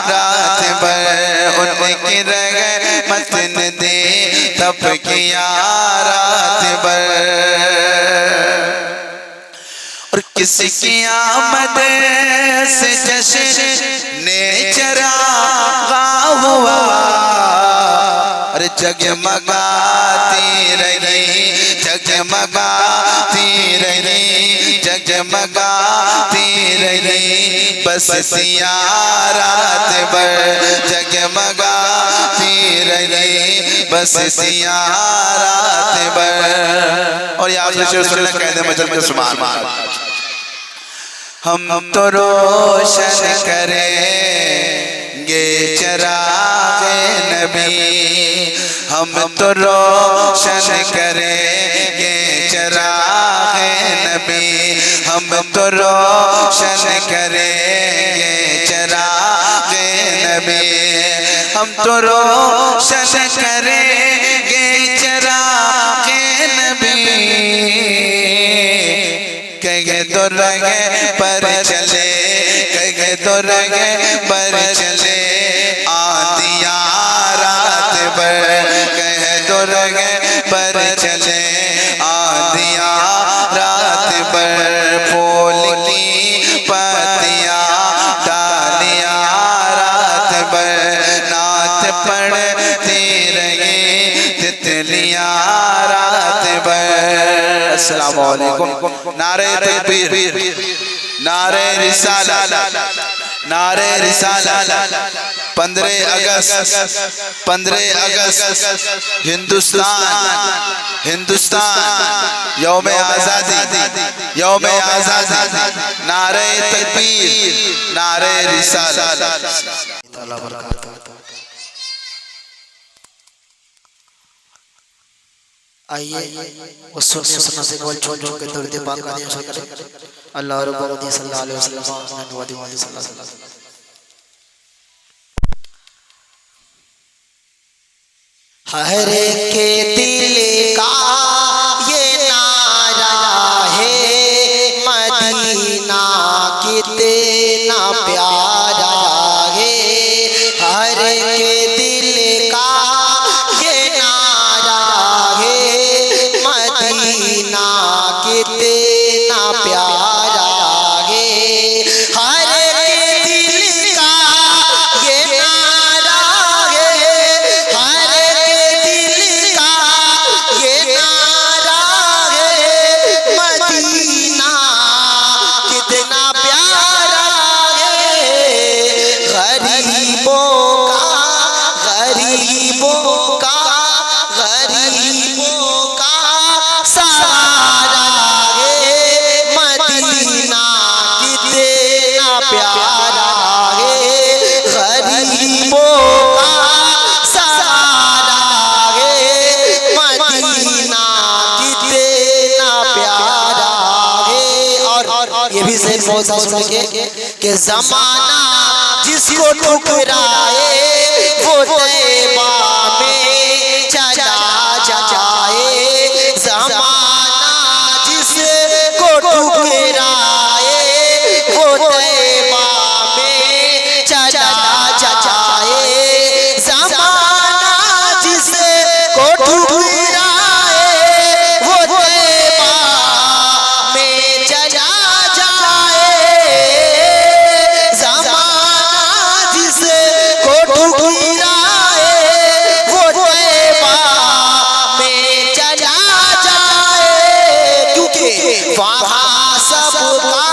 रात भर, उनकी रहमत ने दी थपकियां रात भर। और किसकी आमद से जश्न ने चरागा हुआ, अरे जगमगाती रही जगमगाती रही जगमगाती रही बस्तियाँ रात भर जगमगाती रही बस्तियाँ रात भर। और यहाँ से शेर सुनना कहते मजल में सुमान हम तो रोशन करेंगे चराग़े नबी हम तो रोशन करेंगे चराग़े नबी हम तो रोशन करेंगे चराग़े नबी हम तो रोशन करेंगे चराग़े नबी कहे तो रंगे पर चले कहे तो रंगे पर चले आंधियाँ रात भर कहे तो रंगे पर चले आंधियाँ रात भर फूल की पत्तियाँ डालियाँ रात भर नात पढ़ती रही तितलियाँ रात भर। अस्सलाम वालेकुम। नारे तकबीर नारे रिसालत नारे रिसालत 15 अगस्त हिंदुस्तान यौम आज़ादी नारे तकबीर नारे रिसालत। आइए उस सुन्नत से कवल छोड़ छोड़ के दर्द पाक का दिया शुक्र अल्लाह रब्बुल अलमीन सल्लल्लाहु अलैहि वसल्लम हर के दिल का ये नारा है मदीना कितना प्यारा है हर के दिल का ये नारा है मदीना कितना प्यारा है हर के दिल का ये नारा है हर के दिल का ये नारा है मदीना कितना प्यारा है गरीबों का सहारा है मदीना कितना प्यारा है गरीबों का सहारा है मदीना कितना प्यारा है। और ये भी सही बहुत सुनेंगे कि ज़माना जिसको ठुकराए वो तैबा में चला जाए ज़माना जिसको ठुकराए वो तैबा में चला जाए ज़माना जिसको ठुकराए वो तैबा में चला जाए ज़माना जिसको ठुकराए वो तैबा में चला जाए क्योंकि वहाँ सबका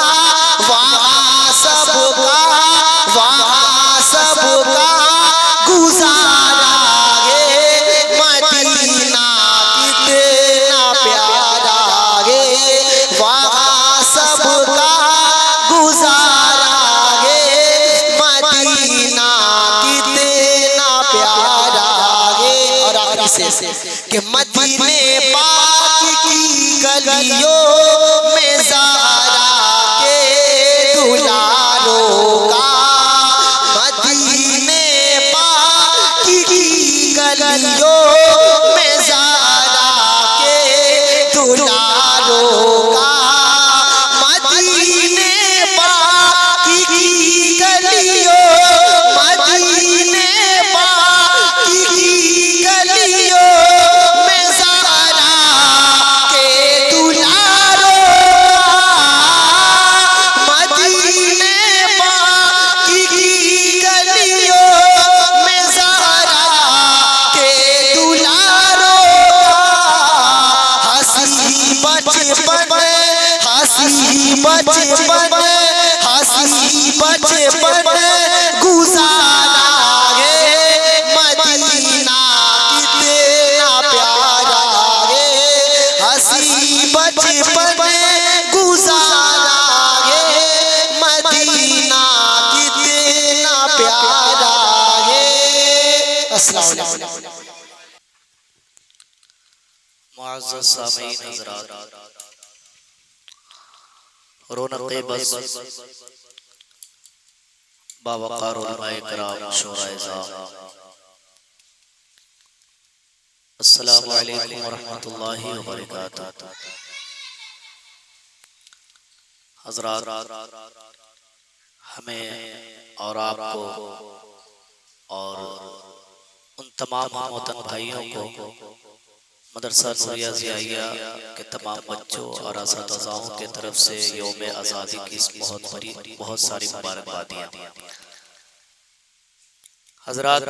गुजारा है मदीना कितना प्यारा है वहाँ सबका गुजारा है मदीना कितना प्यारा है। और आखिरी से कि मदीने पाक की गलियों में ज़ारा के दुलारों का मदीने पाक की गलियों में ज़ारा के दुलारों का मदीने पाक की गलियों मदीने पाक की गलियों में ज़ारा के दुलारों मदीने पाक की गलियों में ज़ारा के बचपन हंसी बचपन गुजारा गे मदीना कितना प्यारा गे हंसी बचपन गुजारा गे मदीना कितना प्यारा गे। अस्सलाम वालेकुम। मुअज़्ज़ज़ सामीन हज़रात, रौनक़े बस बावक़ार उलमाए किराम शोराए ज़ाम, अस्सलामु अलैकुम व रहमतुल्लाहि व बरकातुहू। हज़रात, हमें और आपको और उन तमाम मोहतरम भाइयों को मदरसा नूरिया ज़ियाइया के तमाम बच्चों और असातिज़ाओं के तरफ से यौम आज़ादी की इस बहुत सारी मुबारकबादियाँ। हज़रात,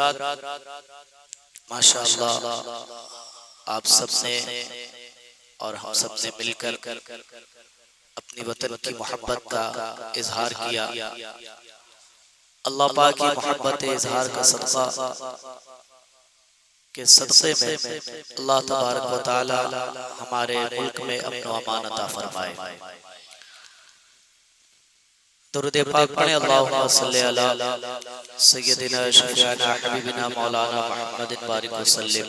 माशाअल्लाह आप सब ने और हम सब ने मिलकर अपनी वतन की मोहब्बत का इजहार किया। अल्लाह पाक की मोहब्बत इजहार का सदका के सदक़े में अल्लाह तबारक व तआला हमारे मुल्क में अमन व अमान अता फरमाए। दुरूद पाक पढ़ें। अल्लाहुम्मा सल्लि अला सय्यदिना शफीअना हबीबिना मौलाना मुहम्मदिन बारिक वसल्लिम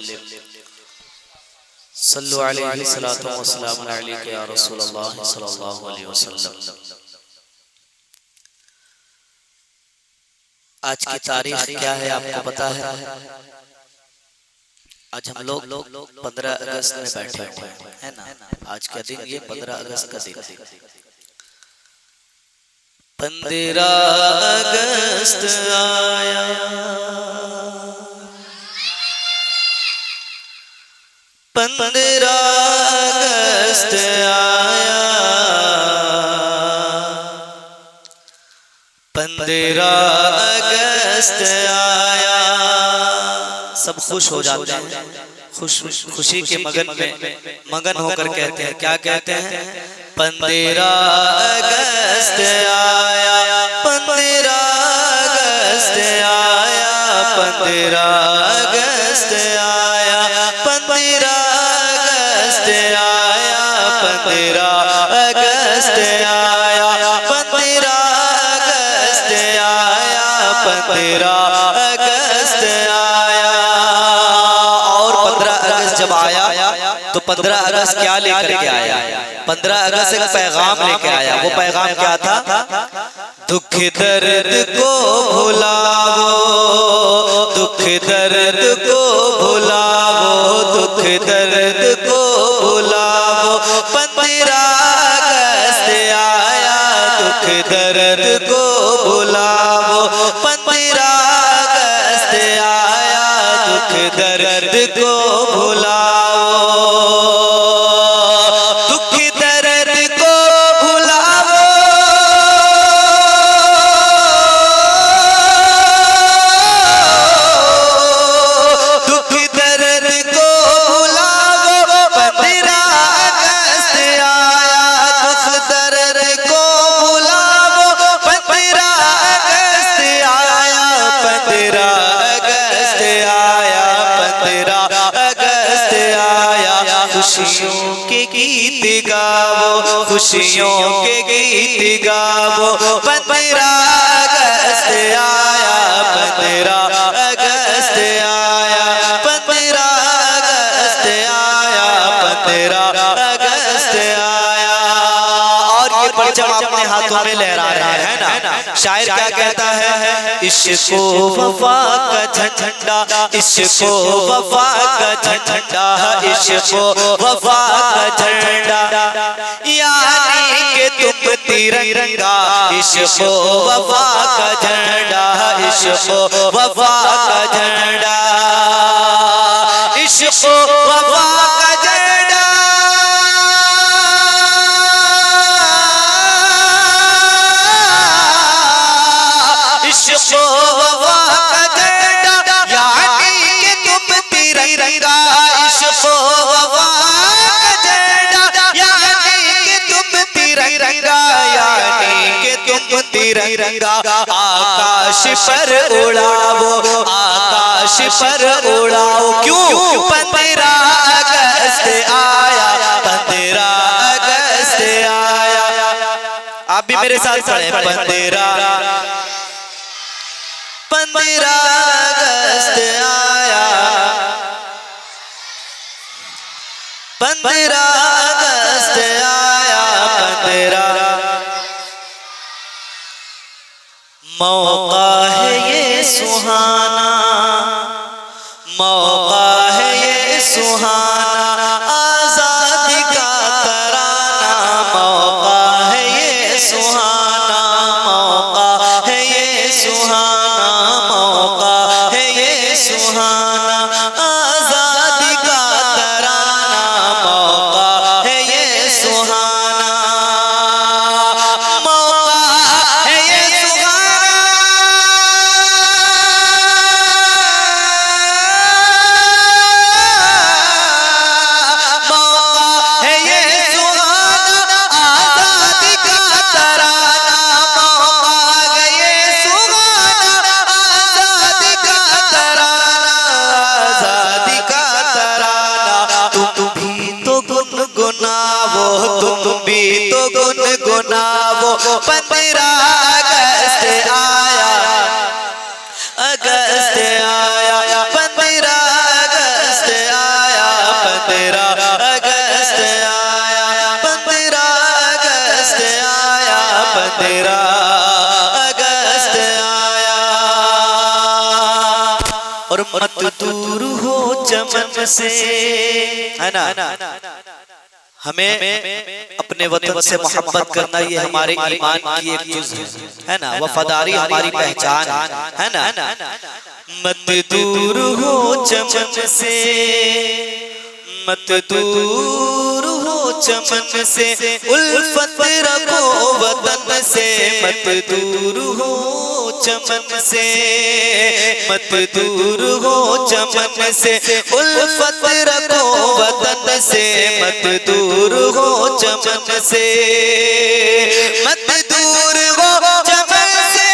सल्लु अलैहि सलातु व सलाम अलैका या रसूलल्लाह सल्लल्लाहु अलैहि वसल्लम। आज की तारीख क्या है आपको पता है? आज हम लोग 15 अगस्त में बैठे हुए हैं, है ना? आज का दिन ये 15 अगस्त का दिन है। 15 अगस्त आया, 15 अगस्त आया, 15 अगस्त आया। सब खुश हो जाते हैं, खुशी के मगन होकर कहते हैं, क्या कहते हैं? 15 अगस्त आया, 15 अगस्त आया, 15 अगस्त आया, 15 अगस्त आया, 15 अगस्त आया, 15 अगस्त आया, 15 अगस्त आया। जब आया तो 15 अगस्त क्या लेकर के आया? 15 अगस्त एक पैगाम लेकर आया। वो पैगाम क्या था? दुख दर्द को भुलाओ, दुख दर्द को भुलाओ, दुख दर्द को भुलाओ। 15 अगस्त आया, दुख दर्द को भुलाओ। 15 अगस्त आया, दुख दर्द को भुलाओ, दुख दर्द को भुलाओ, दुख दर्द को भुलाओ। 15 अगस्त आया, दुख दर्द को भुलाओ। 15 अगस्त आया, 15 अगस्त आया, 15 अगस्त आया। खुशियों के गीत गाओ, खुशियों के गीत गाओ। 15 अगस्त आया, 15 अगस्त आया, 15 अगस्त आया, 15 अगस्त आया। और ये परचम अपने हाथों में लहरा रहा है ना? शायर क्या कहता है? इश्क़ वफ़ा का झंडा, इश्क़ वफ़ा का झंडा, इश्क़ वफ़ा का झंडा, यानी कि तुम तिरंगा। इश्क़ वफ़ा का झंडा, इश्क़ वफ़ा का झंडा, इश्क़ वफ़ा का झंडा, इश्क़ वफ़ा का झंडा, यानी कि तुम तिरंगा। इश्क़ वफ़ा का झंडा, यानी कि तुम तिरंगा, तिरंगा आकाश पर उड़ाओ, आकाश पर उड़ाओ। क्यों? 15 अगस्त आया, 15 अगस्त आया। आप भी मेरे साथ पढ़े 15 अगस्त आया, 15 अगस्त आया, 15 मौका है ये सुहाना, मौका है ये सुहाना, आजादी का तराना। मौका है ये सुहाना, मौका है ये सुहाना, मौका है ये सुहाना, आजादी का तराना। मौका है ये सुहाना, मौका है ये सुहाना, मौका है ये सुहाना, आजादी का तराना। मौका है ये सुहाना, आजादी का तराना, आजादी का तराना। तुम भी तो गुनगुनावो, तुम भी तो गुनगुनावो। 15 अगस्त आया, अगस्त आया, 15 अगस्त आया, 15 अगस्त आया, 15 अगस्त आया, 15 अगस्त आया। और मत दूर हो चमन से, है ना, हमें अपने वतन से मोहब्बत करना ये हमारे ईमान की एक जुज़ है ना, वफादारी हमारी पहचान है ना। मत दूर हो चमन से, मत दूर हो चमन से, उल्फत रखो वतन से। मत दूर हो चमन से, मत दूर हो चमन से, उल्फत रखो वतन से। मत दूर हो चमन से, मत दूर हो चमन से,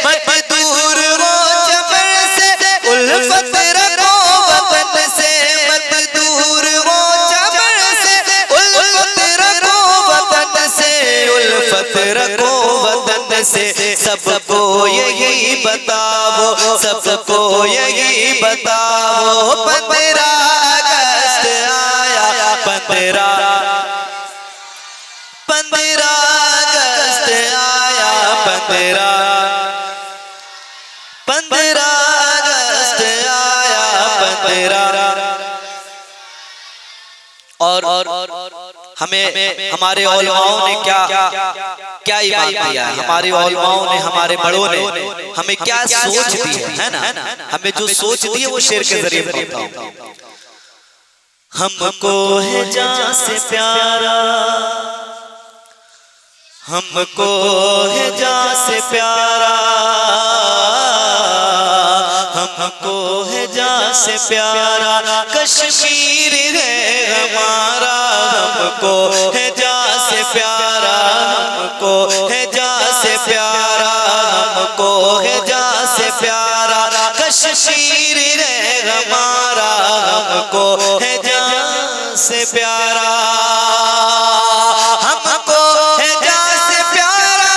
मत दूर हो चमन से, उल्फत रखो वतन से। मत दूर हो चमन से, उल्फत रखो वतन से, उल्फत रखो वतन से। सबको यही बताओ, सबको यही बताओ। 15 अगस्त आया, 15 अगस्त आया, 15 अगस्त आया, 15। और हमें हमारे उलमाओं ने क्या ईमान दिया है, हमारे उलमाओं ने, हमारे बड़ों ने हमें क्या सोच दी है ना। हमें जो सोच दी है वो शेर के जरिए बताता हूं। हमको है जान से प्यारा, हमको है जान से प्यारा, हमको है जान से प्यारा, कश्मीर है हमारा। हमको है जान से प्यारा, हमको है जान से प्यारा, हमको है जान से प्यारा, कश्मीर है हमारा। हमको है जान से प्यारा, हमको है जान से प्यारा,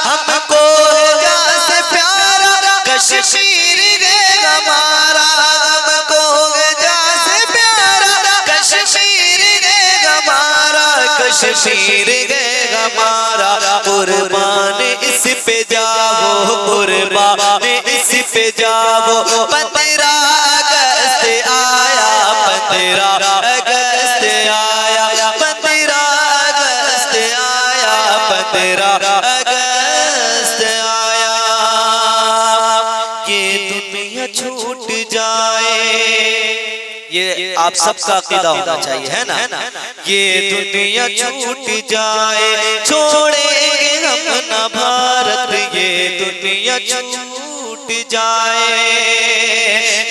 हमको है जान से प्यारा, कश्मीर है हमारा। हमको है जान से प्यारा, कश्मीर है हमारा, कश्मीर है हमारा। कुर्बान इस पे जाओ, कुर्बान इस पे जाओ। 15 अगस्त आया, 15 अगस्त आया, 15 अगस्त आया, 15 अगस्त आया। ये दुनिया छूट जाए, ये आप सबका अकीदा होना चाहिए, है ना। ये दुनिया छूट जाए, छोड़ेंगे हम ना भारत। ये दुनिया छूट जाए,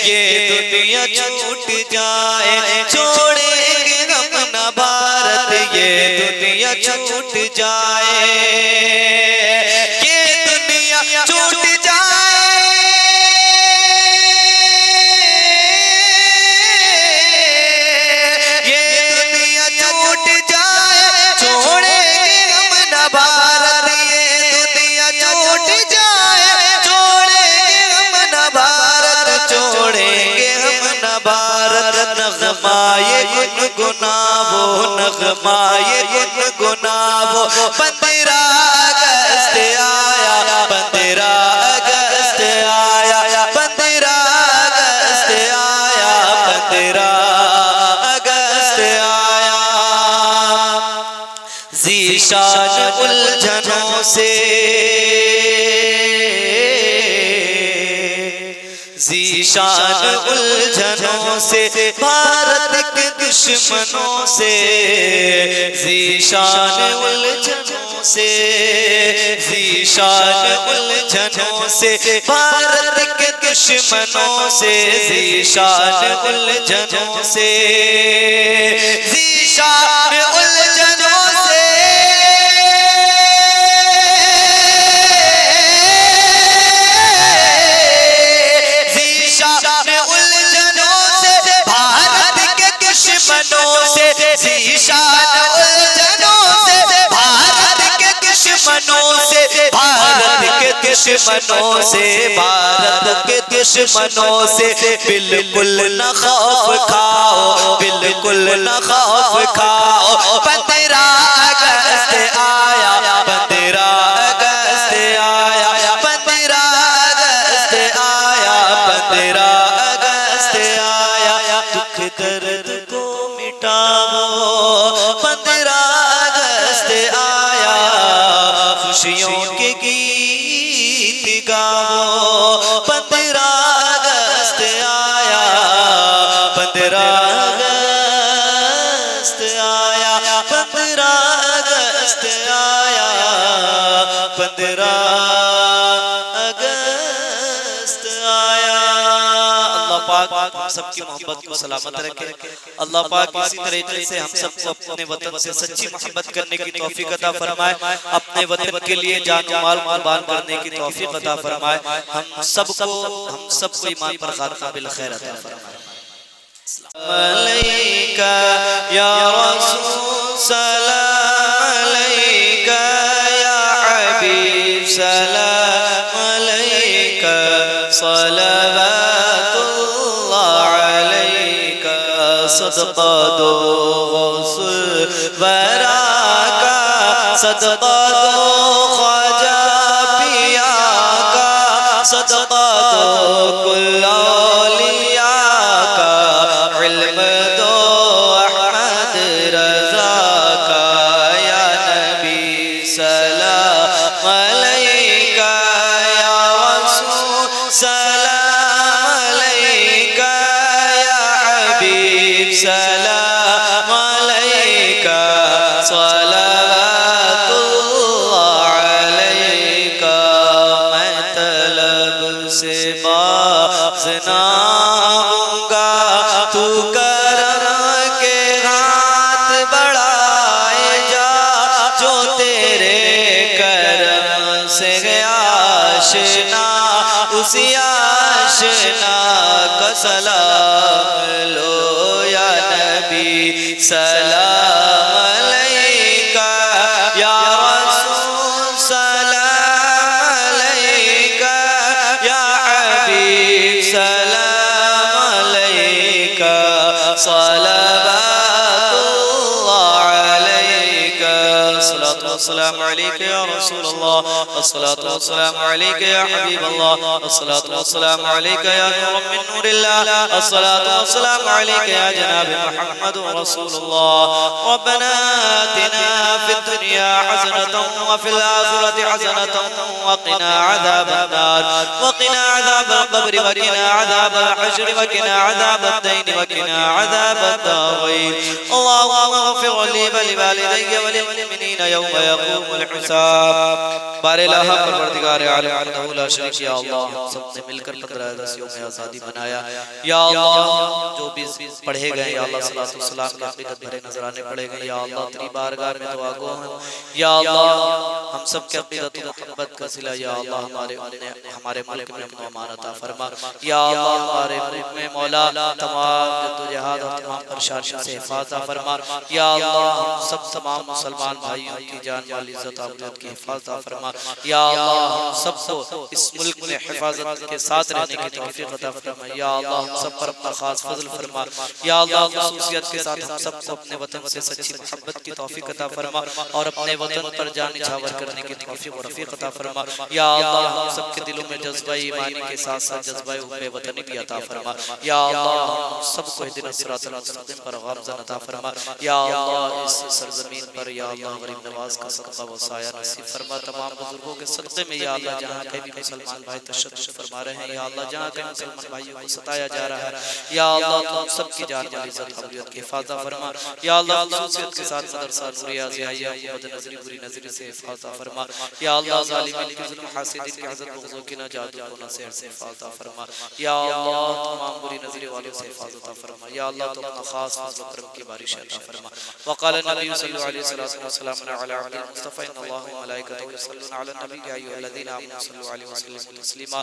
ये दुनिया छूट जाए छोड़ेंगे हम न भारत, ये दुनिया छूट जाए, ये दुनिया छूट जाए, ये दुनिया छूट जाए छोड़ेंगे हम न भारत, ये दुनिया छूट जाए छोड़ेंगे हम न भारत, छोड़ेंगे हम न भारत। नगमाए गुनगुनावो, नगमाए गुनगुनावो, 15 अगस्त आया, 15 अगस्त आया, 15 अगस्त आया, 15 अगस्त आया। ज़ीशान उलझनों से, ज़ीशान उलझनों से, भारत के दुश्मनों से, ज़ीशान उलझनों से, ज़ीशान उलझनों से, भारत के दुश्मनों से, ज़ीशान उलझनों से, ज़ीशान उलझनों से, ज़ीशान उलझनों से, भारत के दुश्मनों से, भारत के दुश्मनों से, भारत के दुश्मनों से, बिल्कुल न खौफ खाओ, बिल्कुल न खौफ खाओ। 15 अगस्त आया, 15 अगस्त आया, 15 अगस्त आया, 15 अगस्त आया। दुख दर्द को मिटाओ, 15 अगस्त आया, खुशियों के गीत गाओ, 15 अगस्त आया, 15 अगस्त आया, 15 अगस्त आया, 15 अगस्त आया। अल्लाह पाक हम सबकी मोहब्बत को सलामत रखे। अल्लाह पाक इसी तरीके से हम सबको अपने वतन से सच्ची मोहब्बत करने की तौफीक अता फरमाए, अपने वतन के लिए जान माल कुर्बान करने की तौफीक अता फरमाए। हम सबको ईमान पर खात्मा बिल खैर अता फरमाए। अलैका या रसूल सलाम अलैका या हबीब सलाम अलैका सलवातुल्लाह अलैका। सदका दो गौसुल वरा का, सदका दो ख्वाजा पिया का, सदका दो कुल औलिया का, इल्म दो अहमद रज़ा का। या नबी सलाम अलैका या रसूल सलाम अलैका या हबीब सलाम अलैका सलवातुल्लाह अलैका। मैं तलब से बाज़ ना आऊंगा, तू करम के हाथ बढ़ाए जा, जो तेरे करम से आशना उसी आशना का सलाम लो। या नबी सलाम अलैका या रसूल सलाम अलैका या हबीब सलाम अलैका सलवातुल्लाह अलैका। अस्सलातु वस्सलामु अलैका या रसूल अल्लाह, अस्सलातु वस्सलामु अलैका या हबीब अल्लाह, अस्सलातु वस्सलामु अलैका या नूरम मिन नूरिल्लाह, अस्सलातु वस्सलामु अलैका या जनाब मुहम्मद रसूलुल्लाह। रब्बना आतिना फिद दुनिया हसनतन व फिल आखिरति हसनतन व क़िना अज़ाबन नार व क़िना अज़ाबल क़ब्र व क़िना अज़ाबल हश्र व क़िना अज़ाबद दैन व क़िना अज़ाबद दारीन। अल्लाहुम्मा इग़फिर ली व लिवालिदैया व लिल मुमिनीना यौम यक़ूमुल हिसाब। बारिलाहा परवरदिगार आलम वहदहु ला शरीक, या अल्लाह हम सब ने मिलकर 15 अगस्त यौम आज़ादी मनाया। या अल्लाह जो भी पढ़े गए या अल्लाह सलातो सलाम के अक़ीदत भरे नजराने पढ़े गए या अल्लाह तेरी बारगाह में दुआ गो हैं। या अल्लाह हम सब के अक़ीदत मोहब्बत का सिला या अल्लाह हमारे मुल्क में अमन व अमान अता फरमा। या अल्लाह हमारे मुल्क में मौला तमाम जद्दोजहद और तमाम परेशानियों से हिफाज़त फरमा। या अल्लाह हम सब तमाम मुसलमान भाइयों की जान माल इज्जत आबरूत की हिफाज़त फरमा। या अल्लाह हम सबको इस मुल्क में हिफाज़त के साथ रहने की तौफीक अता फरमा। या अल्लाह हम सब पर अपना खास फजल फरमा। या अल्लाह खुसूसियत के साथ हम सबको अपने वतन से सच्ची मोहब्बत की तौफीक अता फरमा और अपने वतन पर जान निछावर करने की तौफीक और रफ़ीक अता फरमा। या अल्लाह हम सबके दिलों में जज्बा ईमानी के साथ साथ जज्बा हुब्बे वतनी भी अता फरमा। या अल्लाह हम सबको हिदीना सिरातल मुस्तकीम पर गामज़न अता फरमा। या अल्लाह इस सरजमीन पर या अल्लाह गरीब नवाज का सदका व साया नसीब फरमा। तमाम बुजुर्गों के सदक़े में या अल्लाह जहाँ कहीं भी मुसलमान भाई तशद्दुद फरमा रहे हैं या अल्लाह जहाँ कहीं मुसलमान भाइयों को सताया जा रहा है या अल्लाह तुम सबकी जान माल इज्जत आबरूत की हिफाज़त फरमा। या अल्लाह खुसूसियत के साथ मदरसा नूरिया ज़ियाइया बद नज़री बुरी नज़री से हिफाज़त फरमा। या अल्लाह ज़ालिमीन के ज़ुल्म हासिदीन के हज़रत बुग़्ज़ों की ना जादू को ना सेहर से हिफाज़त फरमा। या अल्लाह तमाम बुरी नज़री वालों से हिफाज़त फरमा। या अल्लाह तुम अपना खास फज़ल व करम की बारिश अता फरमा। वक़ाल नबी सल्लल्लाहु अलैहि वसल्लम अला अब्दिल मुस्तफ़ा इन्नल्लाह व मलाइकतहु युसल्लूना अलन नबी या अय्युहल्लज़ीना आमनू सल्लु अलैहि व सल्लिमू तस्लीमा।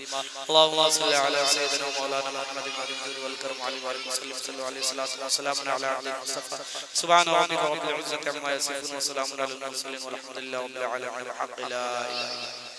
अल्लाहुम्मा सल्लि अला सय्यिदिना मौलाना मुहम्मदिन नबिय्यिल वल करम अलैहि व सल्लम सल्लु अलैहि व सल्लम अला अब्दिल मुस्तफ़ा सुब्हान रब्बिका रब्बिल इज़्ज़ति अम्मा यसिफून व सलामुन अलल मुरसलीन वल्हम्दुलिल्लाहि रब्बिल आलमीन।